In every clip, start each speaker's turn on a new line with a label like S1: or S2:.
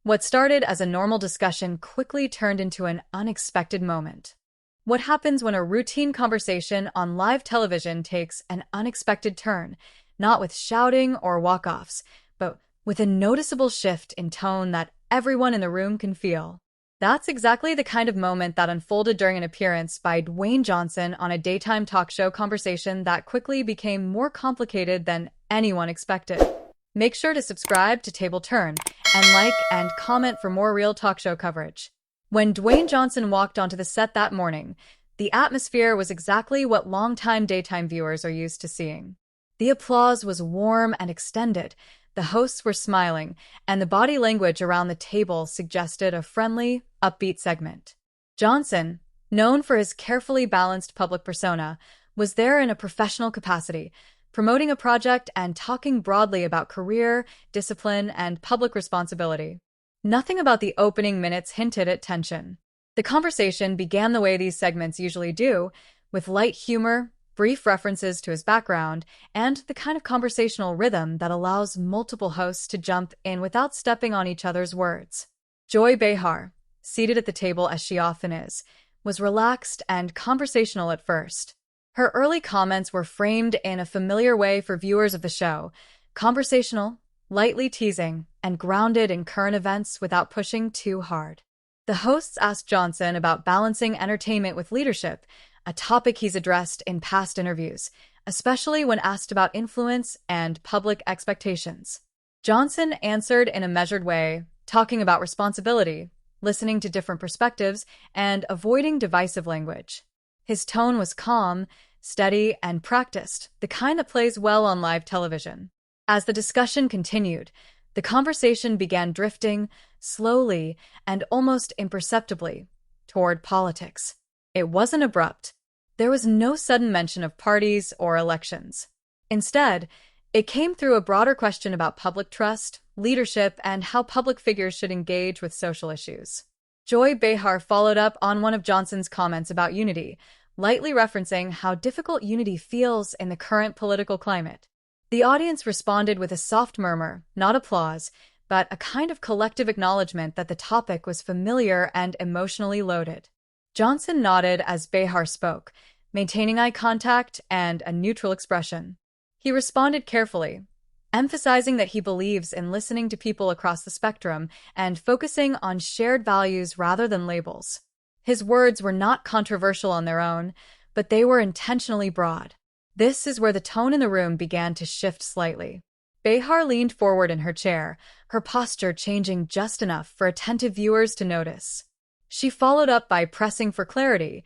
S1: What started as a normal discussion quickly turned into an unexpected moment. What happens when a routine conversation on live television takes an unexpected turn, not with shouting or walk-offs, but with a noticeable shift in tone that everyone in the room can feel? That's exactly the kind of moment that unfolded during an appearance by Dwayne Johnson on a daytime talk show conversation that quickly became more complicated than anyone expected. Make sure to subscribe to Table Turn and like and comment for more real talk show coverage. When Dwayne Johnson walked onto the set that morning, the atmosphere was exactly what longtime daytime viewers are used to seeing. The applause was warm and extended, the hosts were smiling, and the body language around the table suggested a friendly, upbeat segment. Johnson, known for his carefully balanced public persona, was there in a professional capacity, promoting a project and talking broadly about career, discipline, and public responsibility. Nothing about the opening minutes hinted at tension. The conversation began the way these segments usually do, with light humor, brief references to his background, and the kind of conversational rhythm that allows multiple hosts to jump in without stepping on each other's words. Joy Behar, seated at the table as she often is, was relaxed and conversational at first. Her early comments were framed in a familiar way for viewers of the show, conversational, lightly teasing, and grounded in current events without pushing too hard. The hosts asked Johnson about balancing entertainment with leadership, a topic he's addressed in past interviews, especially when asked about influence and public expectations. Johnson answered in a measured way, talking about responsibility, listening to different perspectives, and avoiding divisive language. His tone was calm, steady, and practiced, the kind that plays well on live television. As the discussion continued, the conversation began drifting, slowly and almost imperceptibly, toward politics. It wasn't abrupt. There was no sudden mention of parties or elections. Instead, it came through a broader question about public trust, leadership, and how public figures should engage with social issues. Joy Behar followed up on one of Johnson's comments about unity, lightly referencing how difficult unity feels in the current political climate. The audience responded with a soft murmur, not applause, but a kind of collective acknowledgement that the topic was familiar and emotionally loaded. Johnson nodded as Behar spoke, maintaining eye contact and a neutral expression. He responded carefully, emphasizing that he believes in listening to people across the spectrum and focusing on shared values rather than labels. His words were not controversial on their own, but they were intentionally broad. This is where the tone in the room began to shift slightly. Behar leaned forward in her chair, her posture changing just enough for attentive viewers to notice. She followed up by pressing for clarity,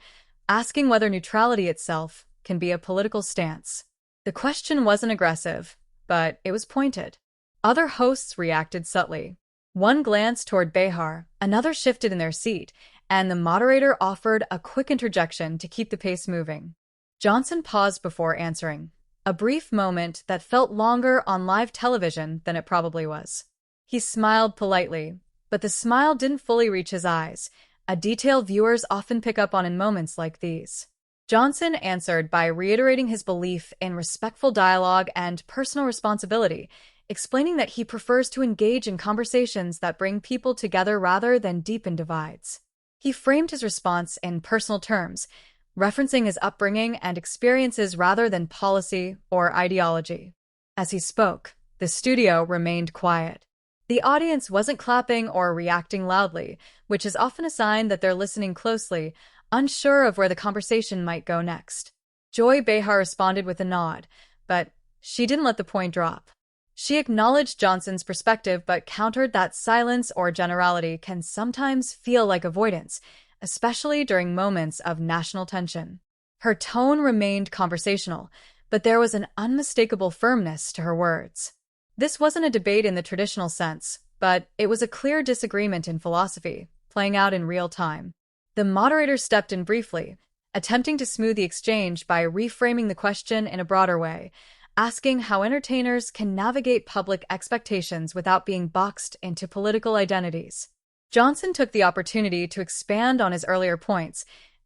S1: asking whether neutrality itself can be a political stance. The question wasn't aggressive, but it was pointed. Other hosts reacted subtly. One glanced toward Behar, another shifted in their seat, and the moderator offered a quick interjection to keep the pace moving. Johnson paused before answering, a brief moment that felt longer on live television than it probably was. He smiled politely, but the smile didn't fully reach his eyes, a detail viewers often pick up on in moments like these. Johnson answered by reiterating his belief in respectful dialogue and personal responsibility, explaining that he prefers to engage in conversations that bring people together rather than deepen divides. He framed his response in personal terms, referencing his upbringing and experiences rather than policy or ideology. As he spoke, the studio remained quiet. The audience wasn't clapping or reacting loudly, which is often a sign that they're listening closely, unsure of where the conversation might go next. Joy Behar responded with a nod, but she didn't let the point drop. She acknowledged Johnson's perspective but countered that silence or generality can sometimes feel like avoidance, especially during moments of national tension. Her tone remained conversational, but there was an unmistakable firmness to her words. This wasn't a debate in the traditional sense, but it was a clear disagreement in philosophy, playing out in real time. The moderator stepped in briefly, attempting to smooth the exchange by reframing the question in a broader way, asking how entertainers can navigate public expectations without being boxed into political identities. Johnson took the opportunity to expand on his earlier points,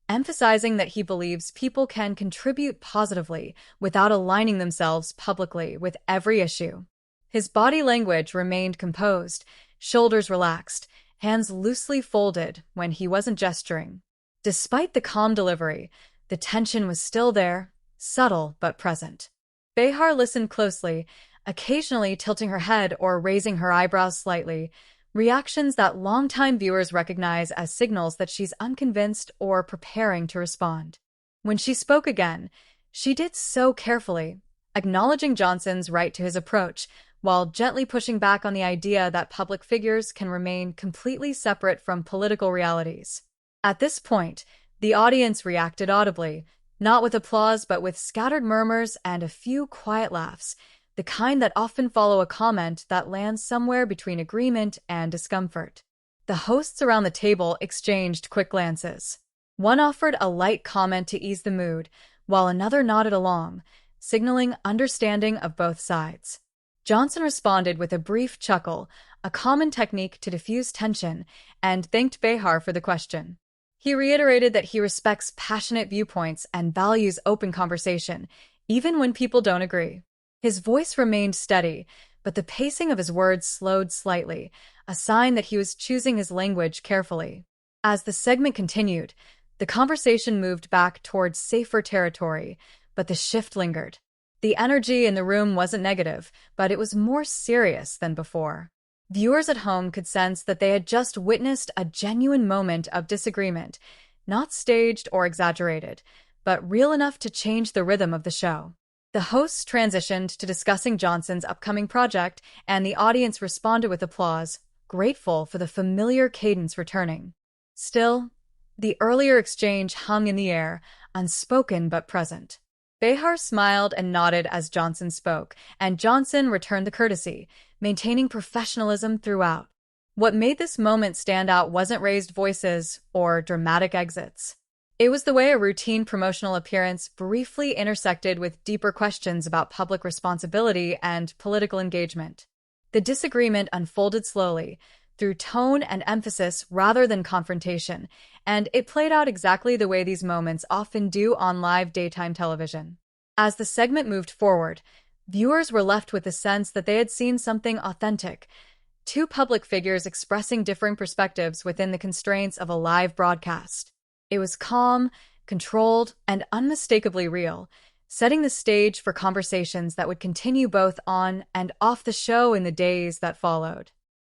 S1: emphasizing that he believes people can contribute positively without aligning themselves publicly with every issue. His body language remained composed, shoulders relaxed, hands loosely folded when he wasn't gesturing. Despite the calm delivery, the tension was still there, subtle but present. Behar listened closely, occasionally tilting her head or raising her eyebrows slightly, reactions that longtime viewers recognize as signals that she's unconvinced or preparing to respond. When she spoke again, she did so carefully, acknowledging Johnson's right to his approach, while gently pushing back on the idea that public figures can remain completely separate from political realities. At this point, the audience reacted audibly, not with applause but with scattered murmurs and a few quiet laughs, the kind that often follow a comment that lands somewhere between agreement and discomfort. The hosts around the table exchanged quick glances. One offered a light comment to ease the mood, while another nodded along, signaling understanding of both sides. Johnson responded with a brief chuckle, a common technique to diffuse tension, and thanked Behar for the question. He reiterated that he respects passionate viewpoints and values open conversation, even when people don't agree. His voice remained steady, but the pacing of his words slowed slightly, a sign that he was choosing his language carefully. As the segment continued, the conversation moved back towards safer territory, but the shift lingered. The energy in the room wasn't negative, but it was more serious than before. Viewers at home could sense that they had just witnessed a genuine moment of disagreement, not staged or exaggerated, but real enough to change the rhythm of the show. The hosts transitioned to discussing Johnson's upcoming project, and the audience responded with applause, grateful for the familiar cadence returning. Still, the earlier exchange hung in the air, unspoken but present. Behar smiled and nodded as Johnson spoke, and Johnson returned the courtesy, maintaining professionalism throughout. What made this moment stand out wasn't raised voices or dramatic exits. It was the way a routine promotional appearance briefly intersected with deeper questions about public responsibility and political engagement. The disagreement unfolded slowly, through tone and emphasis rather than confrontation, and it played out exactly the way these moments often do on live daytime television. As the segment moved forward, viewers were left with the sense that they had seen something authentic, two public figures expressing differing perspectives within the constraints of a live broadcast. It was calm, controlled, and unmistakably real, setting the stage for conversations that would continue both on and off the show in the days that followed.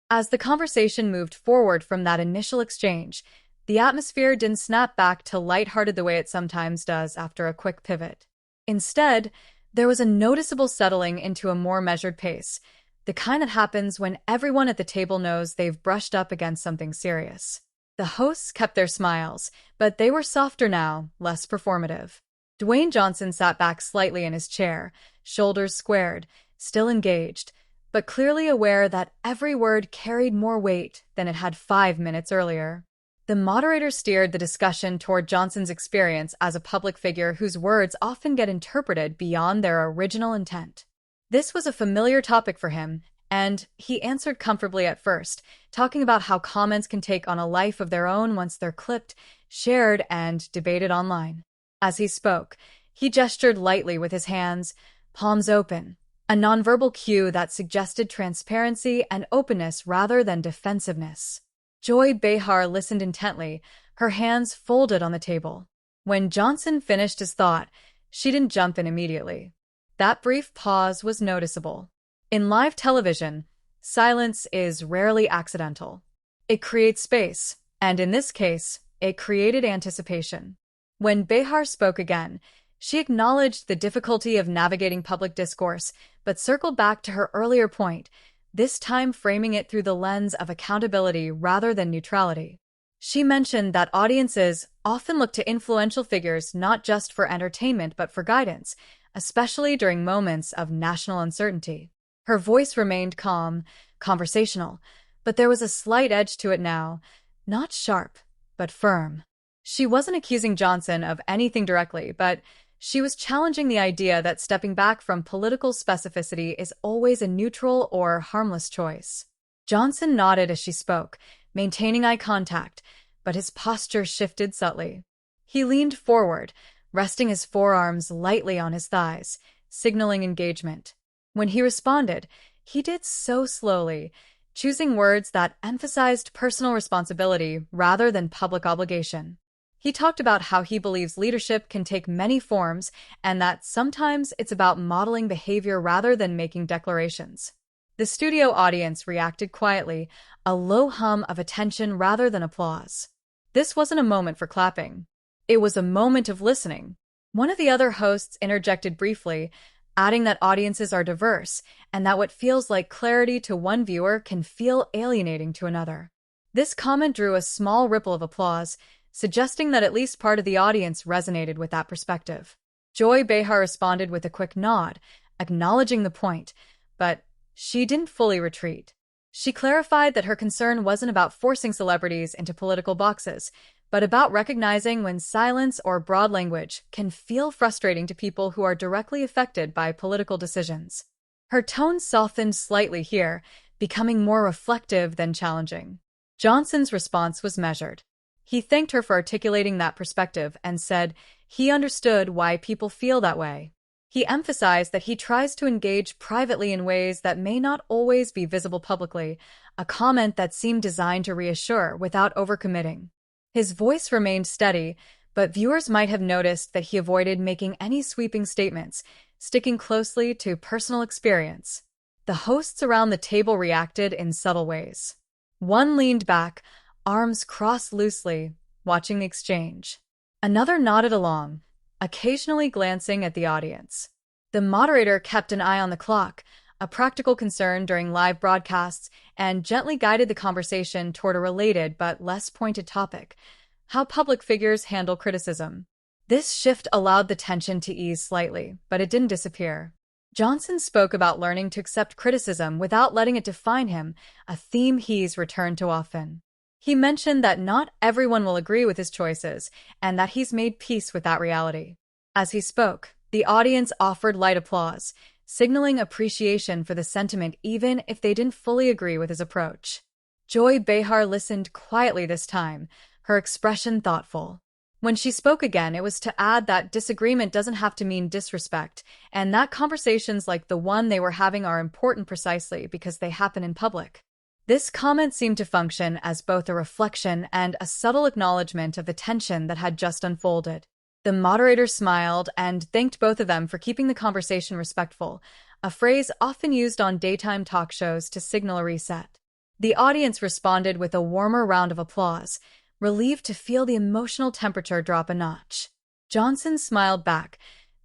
S1: As the conversation moved forward from that initial exchange, the atmosphere didn't snap back to lighthearted the way it sometimes does after a quick pivot. Instead, there was a noticeable settling into a more measured pace, the kind that happens when everyone at the table knows they've brushed up against something serious. The hosts kept their smiles, but they were softer now, less performative. Dwayne Johnson sat back slightly in his chair, shoulders squared, still engaged, but clearly aware that every word carried more weight than it had 5 minutes earlier. The moderator steered the discussion toward Johnson's experience as a public figure whose words often get interpreted beyond their original intent. This was a familiar topic for him, and he answered comfortably at first, talking about how comments can take on a life of their own once they're clipped, shared, and debated online. As he spoke, he gestured lightly with his hands, palms open, a nonverbal cue that suggested transparency and openness rather than defensiveness. Joy Behar listened intently, her hands folded on the table. When Johnson finished his thought, she didn't jump in immediately. That brief pause was noticeable. In live television, silence is rarely accidental. It creates space, and in this case, it created anticipation. When Behar spoke again, she acknowledged the difficulty of navigating public discourse, but circled back to her earlier point, this time framing it through the lens of accountability rather than neutrality. She mentioned that audiences often look to influential figures not just for entertainment but for guidance, especially during moments of national uncertainty. Her voice remained calm, conversational, but there was a slight edge to it now, not sharp, but firm. She wasn't accusing Johnson of anything directly, but she was challenging the idea that stepping back from political specificity is always a neutral or harmless choice. Johnson nodded as she spoke, maintaining eye contact, but his posture shifted subtly. He leaned forward, resting his forearms lightly on his thighs, signaling engagement. When he responded, he did so slowly, choosing words that emphasized personal responsibility rather than public obligation. He talked about how he believes leadership can take many forms and that sometimes it's about modeling behavior rather than making declarations. The studio audience reacted quietly, a low hum of attention rather than applause. This wasn't a moment for clapping. It was a moment of listening. One of the other hosts interjected briefly, adding that audiences are diverse and that what feels like clarity to one viewer can feel alienating to another. This comment drew a small ripple of applause, suggesting that at least part of the audience resonated with that perspective. Joy Behar responded with a quick nod, acknowledging the point, but she didn't fully retreat. She clarified that her concern wasn't about forcing celebrities into political boxes, but about recognizing when silence or broad language can feel frustrating to people who are directly affected by political decisions. Her tone softened slightly here, becoming more reflective than challenging. Johnson's response was measured. He thanked her for articulating that perspective and said he understood why people feel that way. He emphasized that he tries to engage privately in ways that may not always be visible publicly, a comment that seemed designed to reassure without overcommitting. His voice remained steady, but viewers might have noticed that he avoided making any sweeping statements, sticking closely to personal experience. The hosts around the table reacted in subtle ways. One leaned back, arms crossed loosely, watching the exchange. Another nodded along, occasionally glancing at the audience. The moderator kept an eye on the clock, a practical concern during live broadcasts, and gently guided the conversation toward a related but less pointed topic: how public figures handle criticism. This shift allowed the tension to ease slightly, but it didn't disappear. Johnson spoke about learning to accept criticism without letting it define him, a theme he's returned to often. He mentioned that not everyone will agree with his choices, and that he's made peace with that reality. As he spoke, the audience offered light applause, signaling appreciation for the sentiment even if they didn't fully agree with his approach. Joy Behar listened quietly this time, her expression thoughtful. When she spoke again, it was to add that disagreement doesn't have to mean disrespect, and that conversations like the one they were having are important precisely because they happen in public. This comment seemed to function as both a reflection and a subtle acknowledgement of the tension that had just unfolded. The moderator smiled and thanked both of them for keeping the conversation respectful, a phrase often used on daytime talk shows to signal a reset. The audience responded with a warmer round of applause, relieved to feel the emotional temperature drop a notch. Johnson smiled back,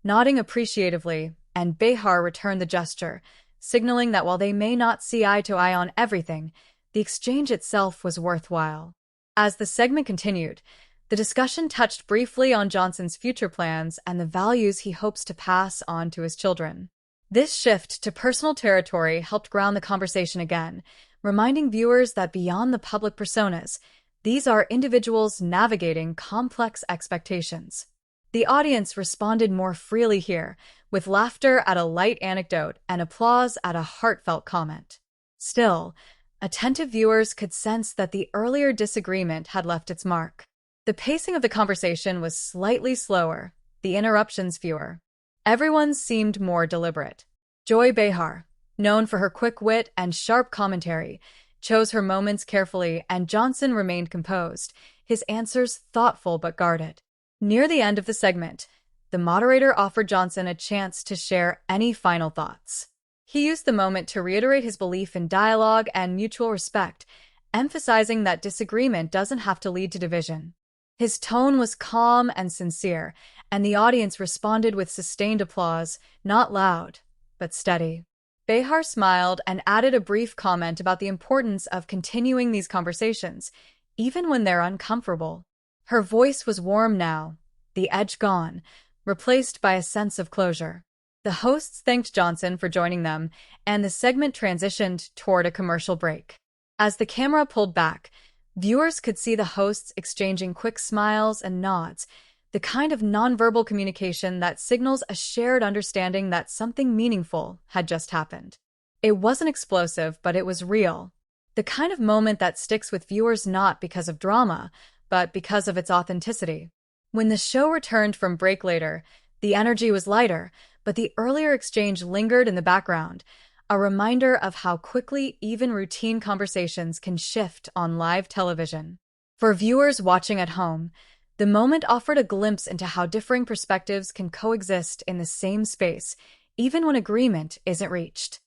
S1: nodding appreciatively, and Behar returned the gesture, signaling that while they may not see eye to eye on everything, the exchange itself was worthwhile. As the segment continued, the discussion touched briefly on Johnson's future plans and the values he hopes to pass on to his children. This shift to personal territory helped ground the conversation again, reminding viewers that beyond the public personas, these are individuals navigating complex expectations. The audience responded more freely here, with laughter at a light anecdote and applause at a heartfelt comment. Still, attentive viewers could sense that the earlier disagreement had left its mark. The pacing of the conversation was slightly slower, the interruptions fewer. Everyone seemed more deliberate. Joy Behar, known for her quick wit and sharp commentary, chose her moments carefully, and Johnson remained composed, his answers thoughtful but guarded. Near the end of the segment, the moderator offered Johnson a chance to share any final thoughts. He used the moment to reiterate his belief in dialogue and mutual respect, emphasizing that disagreement doesn't have to lead to division. His tone was calm and sincere, and the audience responded with sustained applause, not loud, but steady. Behar smiled and added a brief comment about the importance of continuing these conversations, even when they're uncomfortable. Her voice was warm now, the edge gone, replaced by a sense of closure. The hosts thanked Johnson for joining them, and the segment transitioned toward a commercial break. As the camera pulled back, viewers could see the hosts exchanging quick smiles and nods, the kind of nonverbal communication that signals a shared understanding that something meaningful had just happened. It wasn't explosive, but it was real. The kind of moment that sticks with viewers not because of drama, but because of its authenticity. When the show returned from break later, the energy was lighter, but the earlier exchange lingered in the background, a reminder of how quickly even routine conversations can shift on live television. For viewers watching at home, the moment offered a glimpse into how differing perspectives can coexist in the same space, even when agreement isn't reached.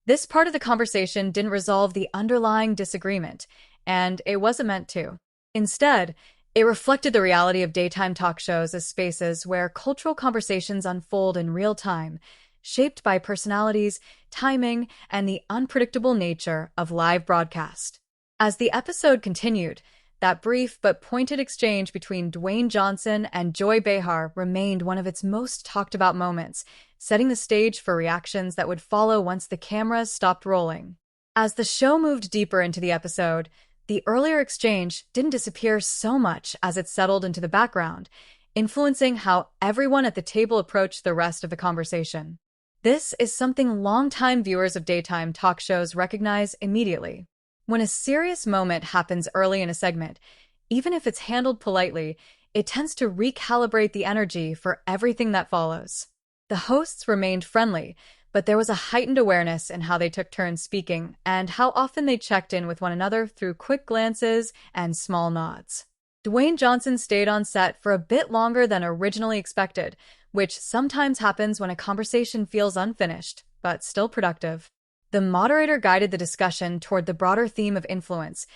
S1: This part of the conversation didn't resolve the underlying disagreement, and it wasn't meant to. Instead, it reflected the reality of daytime talk shows as spaces where cultural conversations unfold in real time, shaped by personalities, timing, and the unpredictable nature of live broadcast. As the episode continued, that brief but pointed exchange between Dwayne Johnson and Joy Behar remained one of its most talked about moments, setting the stage for reactions that would follow once the cameras stopped rolling. As the show moved deeper into the episode, the earlier exchange didn't disappear so much as it settled into the background, influencing how everyone at the table approached the rest of the conversation. This is something longtime viewers of daytime talk shows recognize immediately. When a serious moment happens early in a segment, even if it's handled politely, it tends to recalibrate the energy for everything that follows. The hosts remained friendly, but there was a heightened awareness in how they took turns speaking and how often they checked in with one another through quick glances and small nods. Dwayne Johnson stayed on set for a bit longer than originally expected, which sometimes happens when a conversation feels unfinished, but still productive. The moderator guided the discussion toward the broader theme of influence,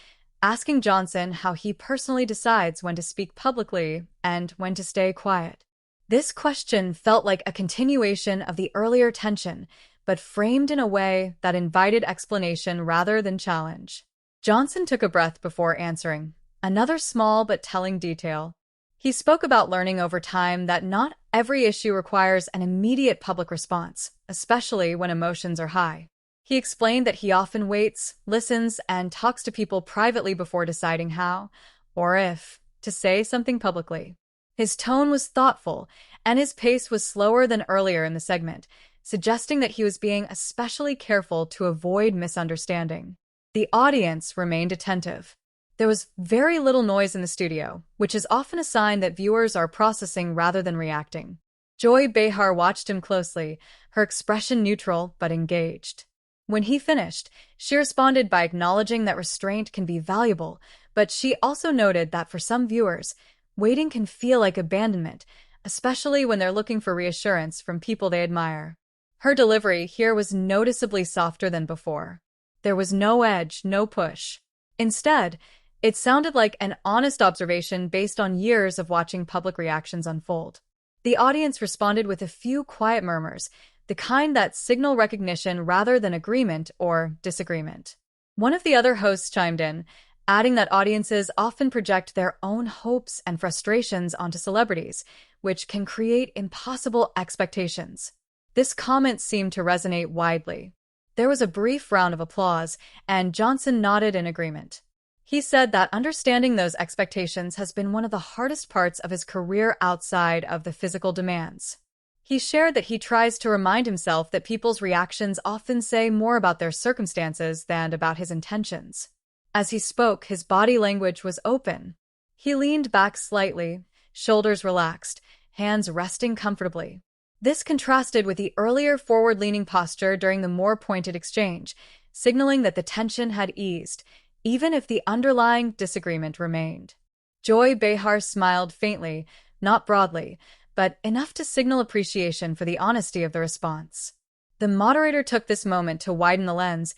S1: asking Johnson how he personally decides when to speak publicly and when to stay quiet. This question felt like a continuation of the earlier tension, but framed in a way that invited explanation rather than challenge. Johnson took a breath before answering, another small but telling detail. He spoke about learning over time that not every issue requires an immediate public response, especially when emotions are high. He explained that he often waits, listens, and talks to people privately before deciding how, or if, to say something publicly. His tone was thoughtful, and his pace was slower than earlier in the segment, suggesting that he was being especially careful to avoid misunderstanding. The audience remained attentive. There was very little noise in the studio, which is often a sign that viewers are processing rather than reacting. Joy Behar watched him closely, her expression neutral but engaged. When he finished, she responded by acknowledging that restraint can be valuable, but she also noted that for some viewers, waiting can feel like abandonment, especially when they're looking for reassurance from people they admire. Her delivery here was noticeably softer than before. There was no edge, no push. Instead, it sounded like an honest observation based on years of watching public reactions unfold. The audience responded with a few quiet murmurs, the kind that signal recognition rather than agreement or disagreement. One of the other hosts chimed in, adding that audiences often project their own hopes and frustrations onto celebrities, which can create impossible expectations. This comment seemed to resonate widely. There was a brief round of applause, and Johnson nodded in agreement. He said that understanding those expectations has been one of the hardest parts of his career outside of the physical demands. He shared that he tries to remind himself that people's reactions often say more about their circumstances than about his intentions. As he spoke, his body language was open. He leaned back slightly, shoulders relaxed, hands resting comfortably. This contrasted with the earlier forward-leaning posture during the more pointed exchange, signaling that the tension had eased, even if the underlying disagreement remained. Joy Behar smiled faintly, not broadly, but enough to signal appreciation for the honesty of the response. The moderator took this moment to widen the lens,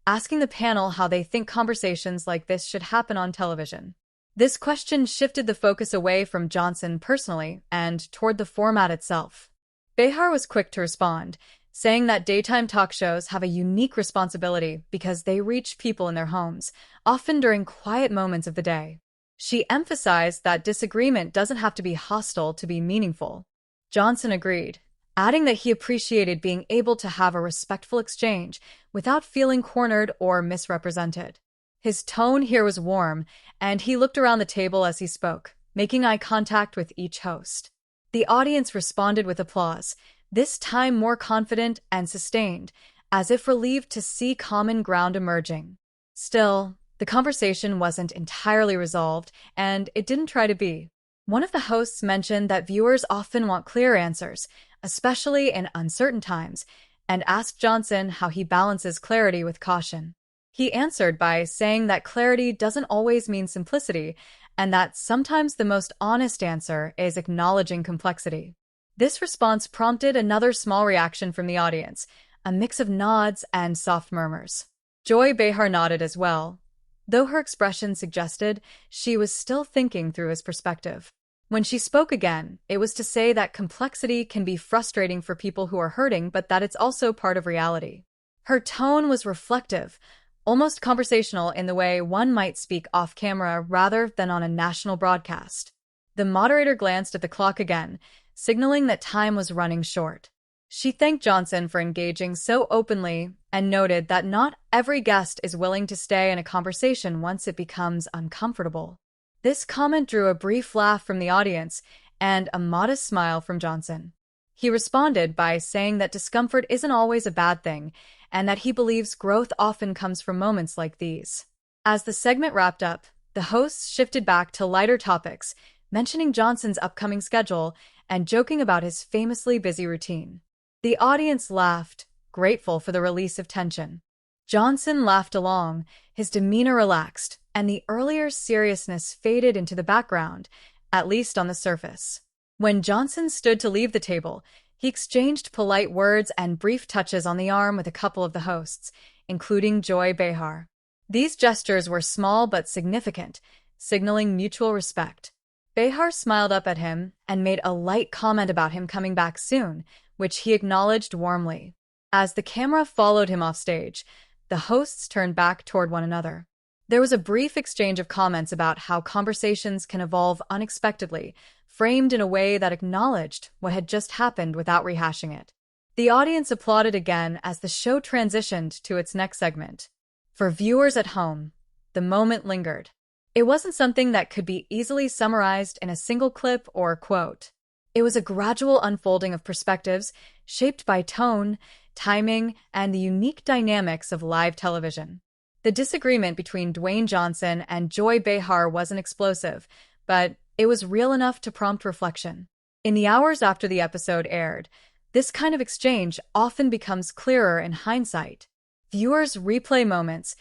S1: asking the panel how they think conversations like this should happen on television. This question shifted the focus away from Johnson personally and toward the format itself. Behar was quick to respond, saying that daytime talk shows have a unique responsibility because they reach people in their homes, often during quiet moments of the day. She emphasized that disagreement doesn't have to be hostile to be meaningful. Johnson agreed, adding that he appreciated being able to have a respectful exchange without feeling cornered or misrepresented. His tone here was warm, and he looked around the table as he spoke, making eye contact with each host. The audience responded with applause, this time more confident and sustained, as if relieved to see common ground emerging. Still, the conversation wasn't entirely resolved, and it didn't try to be. One of the hosts mentioned that viewers often want clear answers, especially in uncertain times, and asked Johnson how he balances clarity with caution. He answered by saying that clarity doesn't always mean simplicity, and that sometimes the most honest answer is acknowledging complexity. This response prompted another small reaction from the audience, a mix of nods and soft murmurs. Joy Behar nodded as well, though her expression suggested she was still thinking through his perspective. When she spoke again, it was to say that complexity can be frustrating for people who are hurting, but that it's also part of reality. Her tone was reflective, almost conversational in the way one might speak off camera rather than on a national broadcast. The moderator glanced at the clock again, signaling that time was running short. She thanked Johnson for engaging so openly and noted that not every guest is willing to stay in a conversation once it becomes uncomfortable. This comment drew a brief laugh from the audience and a modest smile from Johnson. He responded by saying that discomfort isn't always a bad thing and that he believes growth often comes from moments like these. As the segment wrapped up, the hosts shifted back to lighter topics, mentioning Johnson's upcoming schedule and joking about his famously busy routine. The audience laughed, grateful for the release of tension. Johnson laughed along, his demeanor relaxed, and the earlier seriousness faded into the background, at least on the surface. When Johnson stood to leave the table, he exchanged polite words and brief touches on the arm with a couple of the hosts, including Joy Behar. These gestures were small but significant, signaling mutual respect. Behar smiled up at him and made a light comment about him coming back soon, which he acknowledged warmly. As the camera followed him off stage, the hosts turned back toward one another. There was a brief exchange of comments about how conversations can evolve unexpectedly, framed in a way that acknowledged what had just happened without rehashing it. The audience applauded again as the show transitioned to its next segment. For viewers at home, the moment lingered. It wasn't something that could be easily summarized in a single clip or quote. It was a gradual unfolding of perspectives shaped by tone, timing, and the unique dynamics of live television. The disagreement between Dwayne Johnson and Joy Behar wasn't explosive, but it was real enough to prompt reflection. In the hours after the episode aired, this kind of exchange often becomes clearer in hindsight. Viewers replay moments,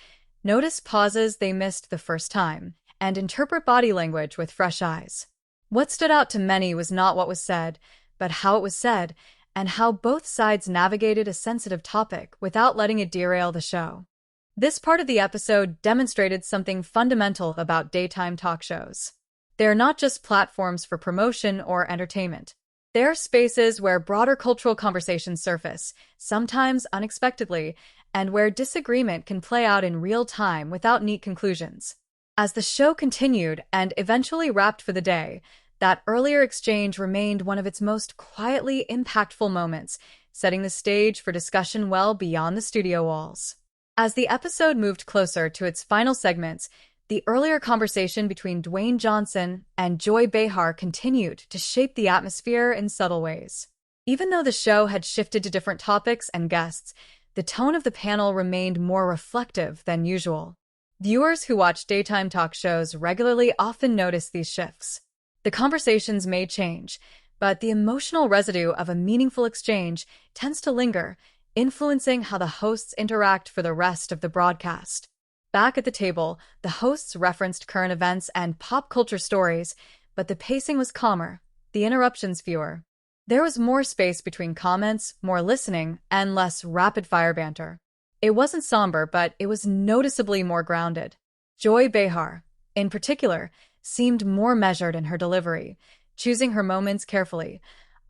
S1: notice pauses they missed the first time, and interpret body language with fresh eyes. What stood out to many was not what was said, but how it was said, and how both sides navigated a sensitive topic without letting it derail the show. This part of the episode demonstrated something fundamental about daytime talk shows. They are not just platforms for promotion or entertainment. They are spaces where broader cultural conversations surface, sometimes unexpectedly, and where disagreement can play out in real time without neat conclusions. As the show continued and eventually wrapped for the day, that earlier exchange remained one of its most quietly impactful moments, setting the stage for discussion well beyond the studio walls. As the episode moved closer to its final segments, the earlier conversation between Dwayne Johnson and Joy Behar continued to shape the atmosphere in subtle ways. Even though the show had shifted to different topics and guests, the tone of the panel remained more reflective than usual. Viewers who watch daytime talk shows regularly often notice these shifts. The conversations may change, but the emotional residue of a meaningful exchange tends to linger, influencing how the hosts interact for the rest of the broadcast. Back at the table, the hosts referenced current events and pop culture stories, but the pacing was calmer, the interruptions fewer. There was more space between comments, more listening, and less rapid-fire banter. It wasn't somber, but it was noticeably more grounded. Joy Behar, in particular, seemed more measured in her delivery, choosing her moments carefully,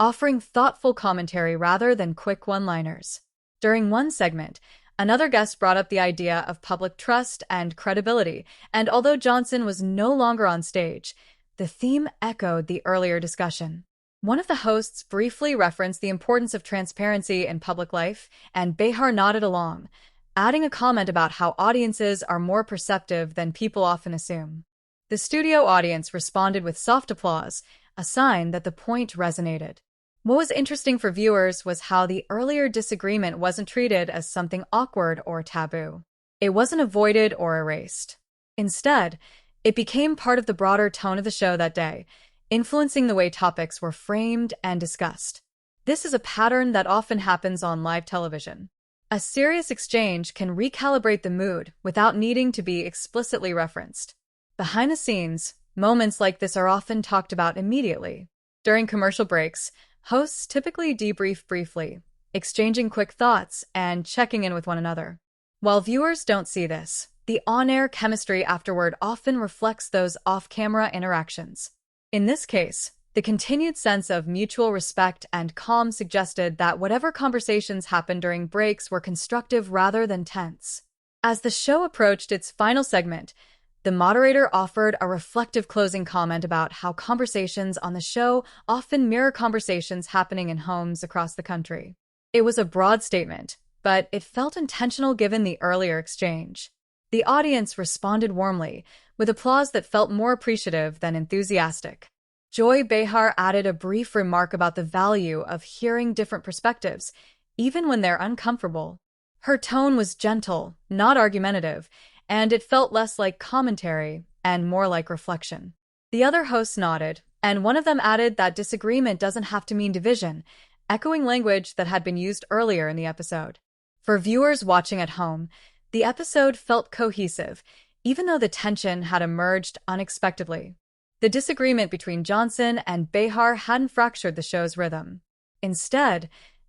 S1: offering thoughtful commentary rather than quick one-liners. During one segment, another guest brought up the idea of public trust and credibility, and although Johnson was no longer on stage, the theme echoed the earlier discussion. One of the hosts briefly referenced the importance of transparency in public life, and Behar nodded along, adding a comment about how audiences are more perceptive than people often assume. The studio audience responded with soft applause, a sign that the point resonated. What was interesting for viewers was how the earlier disagreement wasn't treated as something awkward or taboo. It wasn't avoided or erased. Instead, it became part of the broader tone of the show that day, influencing the way topics were framed and discussed. This is a pattern that often happens on live television. A serious exchange can recalibrate the mood without needing to be explicitly referenced. Behind the scenes, moments like this are often talked about immediately. During commercial breaks, hosts typically debrief briefly, exchanging quick thoughts and checking in with one another. While viewers don't see this, the on-air chemistry afterward often reflects those off-camera interactions. In this case, the continued sense of mutual respect and calm suggested that whatever conversations happened during breaks were constructive rather than tense. As the show approached its final segment, the moderator offered a reflective closing comment about how conversations on the show often mirror conversations happening in homes across the country. It was a broad statement, but it felt intentional given the earlier exchange. The audience responded warmly, with applause that felt more appreciative than enthusiastic. Joy Behar added a brief remark about the value of hearing different perspectives, even when they're uncomfortable. Her tone was gentle, not argumentative, and it felt less like commentary and more like reflection. The other hosts nodded, and one of them added that disagreement doesn't have to mean division, echoing language that had been used earlier in the episode. For viewers watching at home, the episode felt cohesive, even though the tension had emerged unexpectedly. The disagreement between Johnson and Behar hadn't fractured the show's rhythm. Instead,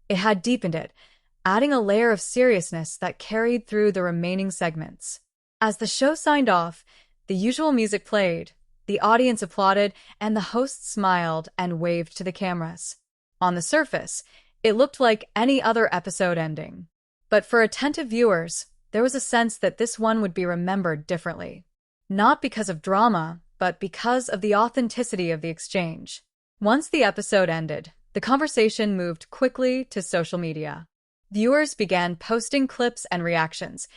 S1: it had deepened it, adding a layer of seriousness that carried through the remaining segments. As the show signed off, the usual music played, the audience applauded, and the host smiled and waved to the cameras. On the surface, it looked like any other episode ending. But for attentive viewers, there was a sense that this one would be remembered differently. Not because of drama, but because of the authenticity of the exchange. Once the episode ended, the conversation moved quickly to social media. Viewers began posting clips and reactions,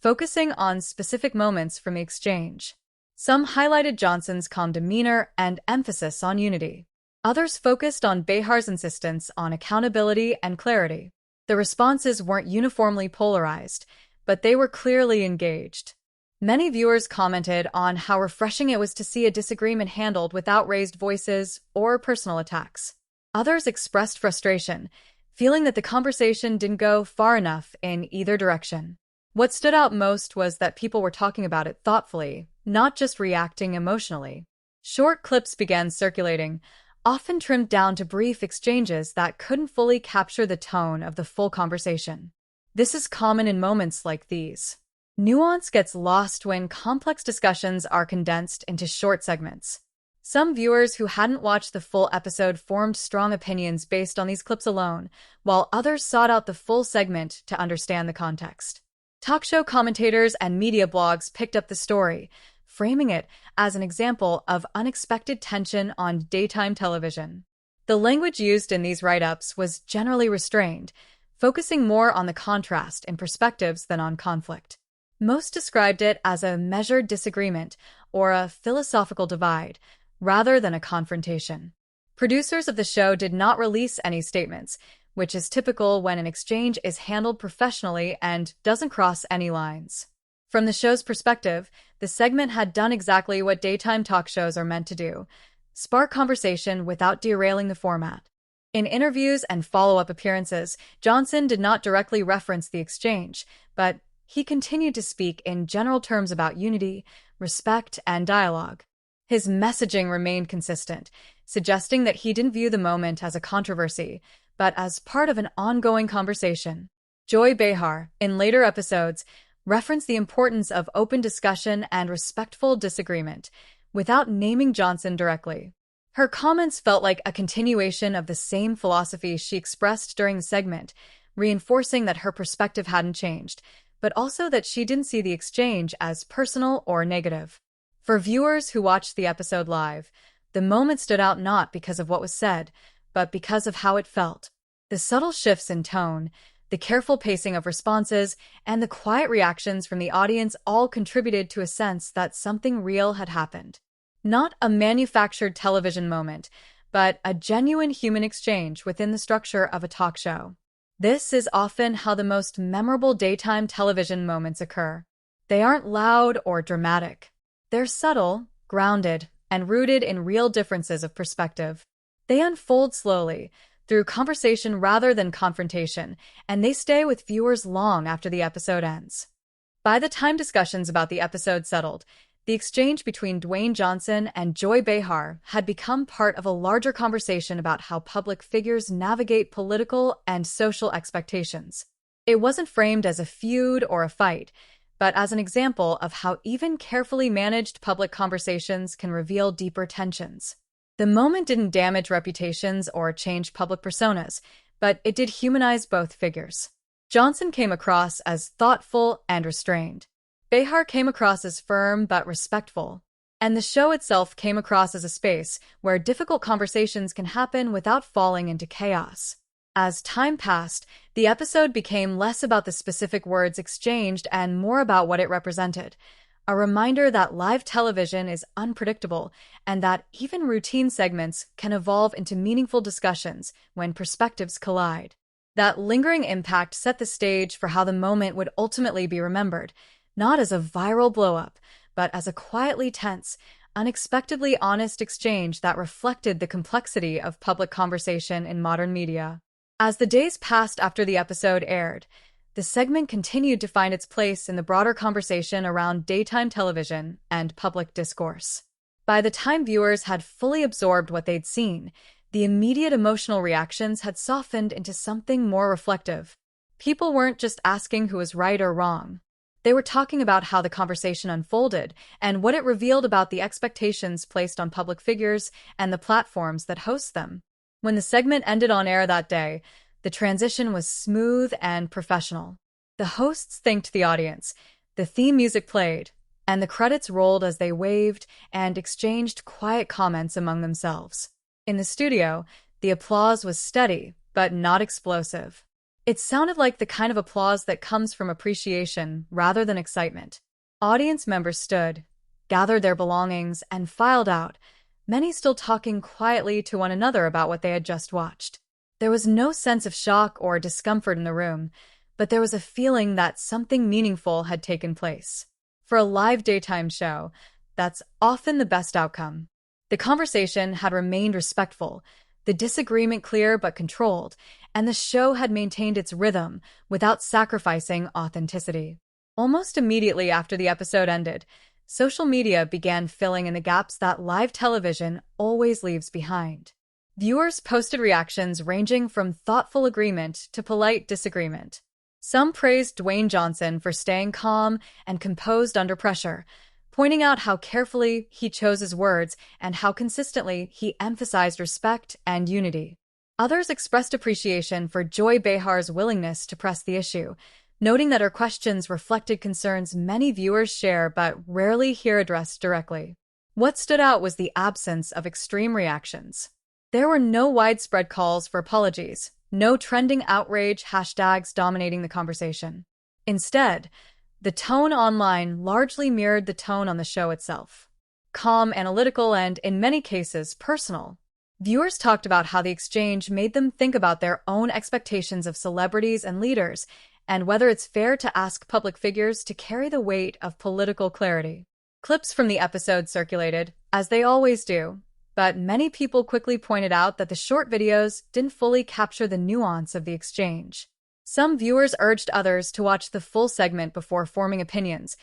S1: focusing on specific moments from the exchange. Some highlighted Johnson's calm demeanor and emphasis on unity. Others focused on Behar's insistence on accountability and clarity. The responses weren't uniformly polarized, but they were clearly engaged. Many viewers commented on how refreshing it was to see a disagreement handled without raised voices or personal attacks. Others expressed frustration, feeling that the conversation didn't go far enough in either direction. What stood out most was that people were talking about it thoughtfully, not just reacting emotionally. Short clips began circulating, often trimmed down to brief exchanges that couldn't fully capture the tone of the full conversation. This is common in moments like these. Nuance gets lost when complex discussions are condensed into short segments. Some viewers who hadn't watched the full episode formed strong opinions based on these clips alone, while others sought out the full segment to understand the context. Talk show commentators and media blogs picked up the story, framing it as an example of unexpected tension on daytime television. The language used in these write-ups was generally restrained, focusing more on the contrast in perspectives than on conflict. Most described it as a measured disagreement or a philosophical divide, rather than a confrontation. Producers of the show did not release any statements, which is typical when an exchange is handled professionally and doesn't cross any lines. From the show's perspective, the segment had done exactly what daytime talk shows are meant to do: spark conversation without derailing the format. In interviews and follow-up appearances, Johnson did not directly reference the exchange, but he continued to speak in general terms about unity, respect, and dialogue. His messaging remained consistent, suggesting that he didn't view the moment as a controversy, but as part of an ongoing conversation. Joy Behar, in later episodes, referenced the importance of open discussion and respectful disagreement, without naming Johnson directly. Her comments felt like a continuation of the same philosophy she expressed during the segment, reinforcing that her perspective hadn't changed, but also that she didn't see the exchange as personal or negative. For viewers who watched the episode live, the moment stood out not because of what was said, but because of how it felt. The subtle shifts in tone, the careful pacing of responses, and the quiet reactions from the audience all contributed to a sense that something real had happened. Not a manufactured television moment, but a genuine human exchange within the structure of a talk show. This is often how the most memorable daytime television moments occur. They aren't loud or dramatic. They're subtle, grounded, and rooted in real differences of perspective. They unfold slowly, through conversation rather than confrontation, and they stay with viewers long after the episode ends. By the time discussions about the episode settled, the exchange between Dwayne Johnson and Joy Behar had become part of a larger conversation about how public figures navigate political and social expectations. It wasn't framed as a feud or a fight, but as an example of how even carefully managed public conversations can reveal deeper tensions. The moment didn't damage reputations or change public personas, but it did humanize both figures. Johnson came across as thoughtful and restrained. Behar came across as firm but respectful. And the show itself came across as a space where difficult conversations can happen without falling into chaos. As time passed, the episode became less about the specific words exchanged and more about what it represented. A reminder that live television is unpredictable and that even routine segments can evolve into meaningful discussions when perspectives collide. That lingering impact set the stage for how the moment would ultimately be remembered, not as a viral blow-up, but as a quietly tense, unexpectedly honest exchange that reflected the complexity of public conversation in modern media. As the days passed after the episode aired, the segment continued to find its place in the broader conversation around daytime television and public discourse. By the time viewers had fully absorbed what they'd seen, the immediate emotional reactions had softened into something more reflective. People weren't just asking who was right or wrong. They were talking about how the conversation unfolded and what it revealed about the expectations placed on public figures and the platforms that host them. When the segment ended on air that day, the transition was smooth and professional. The hosts thanked the audience, the theme music played, and the credits rolled as they waved and exchanged quiet comments among themselves. In the studio, the applause was steady, but not explosive. It sounded like the kind of applause that comes from appreciation rather than excitement. Audience members stood, gathered their belongings, and filed out, many still talking quietly to one another about what they had just watched. There was no sense of shock or discomfort in the room, but there was a feeling that something meaningful had taken place. For a live daytime show, that's often the best outcome. The conversation had remained respectful, the disagreement clear but controlled, and the show had maintained its rhythm without sacrificing authenticity. Almost immediately after the episode ended, social media began filling in the gaps that live television always leaves behind. Viewers posted reactions ranging from thoughtful agreement to polite disagreement. Some praised Dwayne Johnson for staying calm and composed under pressure, pointing out how carefully he chose his words and how consistently he emphasized respect and unity. Others expressed appreciation for Joy Behar's willingness to press the issue, noting that her questions reflected concerns many viewers share but rarely hear addressed directly. What stood out was the absence of extreme reactions. There were no widespread calls for apologies, no trending outrage hashtags dominating the conversation. Instead, the tone online largely mirrored the tone on the show itself. Calm, analytical, and, in many cases, personal. Viewers talked about how the exchange made them think about their own expectations of celebrities and leaders, and whether it's fair to ask public figures to carry the weight of political clarity. Clips from the episode circulated, as they always do, but many people quickly pointed out that the short videos didn't fully capture the nuance of the exchange. Some viewers urged others to watch the full segment before forming opinions,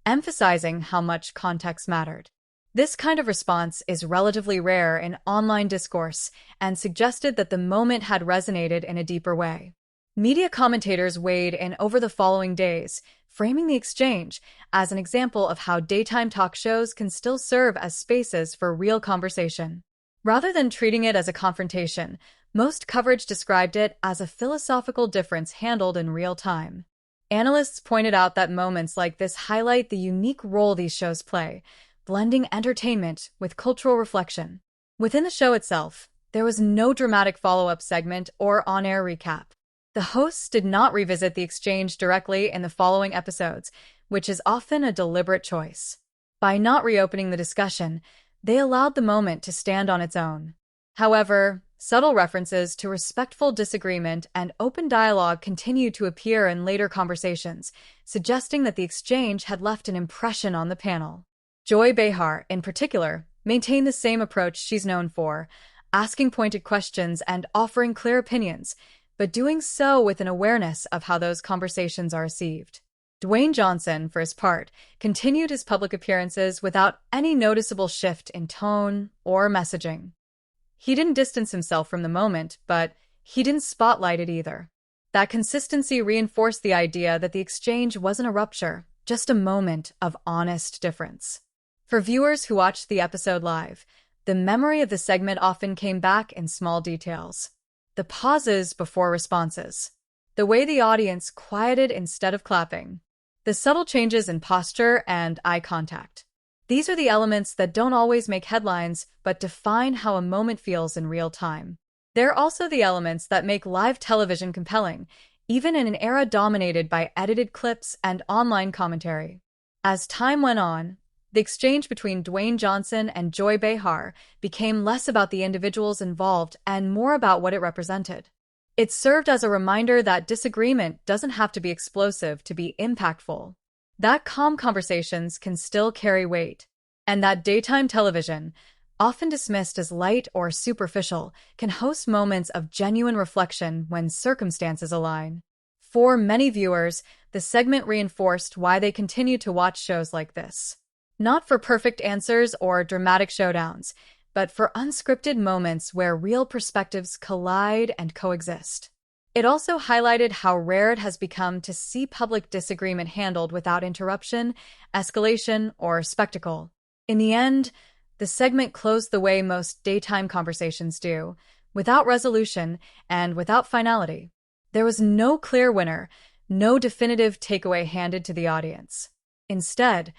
S1: emphasizing how much context mattered. This kind of response is relatively rare in online discourse and suggested that the moment had resonated in a deeper way. Media commentators weighed in over the following days, framing the exchange as an example of how daytime talk shows can still serve as spaces for real conversation. Rather than treating it as a confrontation, most coverage described it as a philosophical difference handled in real time. Analysts pointed out that moments like this highlight the unique role these shows play, blending entertainment with cultural reflection. Within the show itself, there was no dramatic follow-up segment or on-air recap. The hosts did not revisit the exchange directly in the following episodes, which is often a deliberate choice. By not reopening the discussion, they allowed the moment to stand on its own. However, subtle references to respectful disagreement and open dialogue continued to appear in later conversations, suggesting that the exchange had left an impression on the panel. Joy Behar, in particular, maintained the same approach she's known for, asking pointed questions and offering clear opinions, but doing so with an awareness of how those conversations are received. Dwayne Johnson, for his part, continued his public appearances without any noticeable shift in tone or messaging. He didn't distance himself from the moment, but he didn't spotlight it either. That consistency reinforced the idea that the exchange wasn't a rupture, just a moment of honest difference. For viewers who watched the episode live, the memory of the segment often came back in small details. The pauses before responses, the way the audience quieted instead of clapping, the subtle changes in posture and eye contact. These are the elements that don't always make headlines, but define how a moment feels in real time. They're also the elements that make live television compelling, even in an era dominated by edited clips and online commentary. As time went on, the exchange between Dwayne Johnson and Joy Behar became less about the individuals involved and more about what it represented. It served as a reminder that disagreement doesn't have to be explosive to be impactful, that calm conversations can still carry weight, and that daytime television, often dismissed as light or superficial, can host moments of genuine reflection when circumstances align. For many viewers, the segment reinforced why they continue to watch shows like this. Not for perfect answers or dramatic showdowns, but for unscripted moments where real perspectives collide and coexist. It also highlighted how rare it has become to see public disagreement handled without interruption, escalation, or spectacle. In the end, the segment closed the way most daytime conversations do, without resolution and without finality. There was no clear winner, no definitive takeaway handed to the audience. Instead,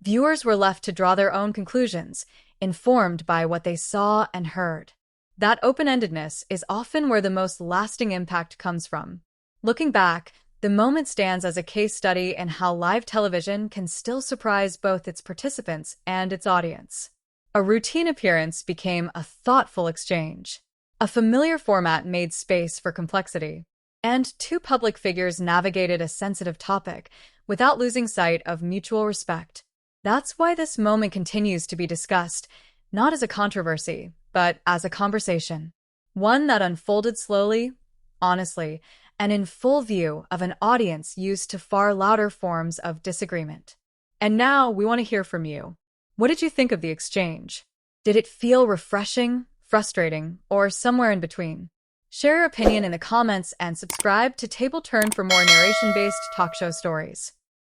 S1: viewers were left to draw their own conclusions, informed by what they saw and heard. That open-endedness is often where the most lasting impact comes from. Looking back, the moment stands as a case study in how live television can still surprise both its participants and its audience. A routine appearance became a thoughtful exchange. A familiar format made space for complexity. And two public figures navigated a sensitive topic without losing sight of mutual respect. That's why this moment continues to be discussed, not as a controversy, but as a conversation. One that unfolded slowly, honestly, and in full view of an audience used to far louder forms of disagreement. And now we want to hear from you. What did you think of the exchange? Did it feel refreshing, frustrating, or somewhere in between? Share your opinion in the comments and subscribe to Table Turn for more narration-based talk show stories.